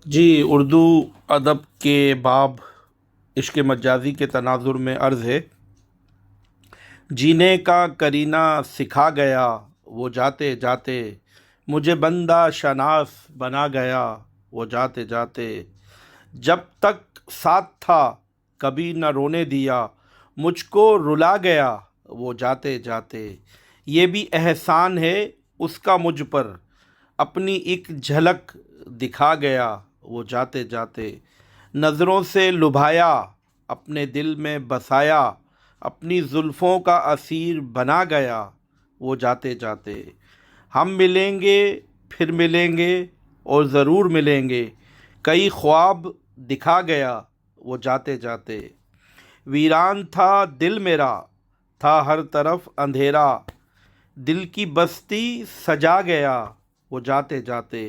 جی، اردو ادب کے باب عشق مجازی کے تناظر میں عرض ہے: جینے کا کرینہ سکھا گیا وہ جاتے جاتے، مجھے بندہ شناس بنا گیا وہ جاتے جاتے، جب تک ساتھ تھا کبھی نہ رونے دیا، مجھ کو رلا گیا وہ جاتے جاتے، یہ بھی احسان ہے اس کا مجھ پر، اپنی ایک جھلک دکھا گیا وہ جاتے جاتے، نظروں سے لبھایا اپنے دل میں بسایا، اپنی زلفوں کا اسیر بنا گیا وہ جاتے جاتے، ہم ملیں گے پھر ملیں گے اور ضرور ملیں گے، کئی خواب دکھا گیا وہ جاتے جاتے، ویران تھا دل میرا تھا ہر طرف اندھیرا، دل کی بستی سجا گیا وہ جاتے جاتے،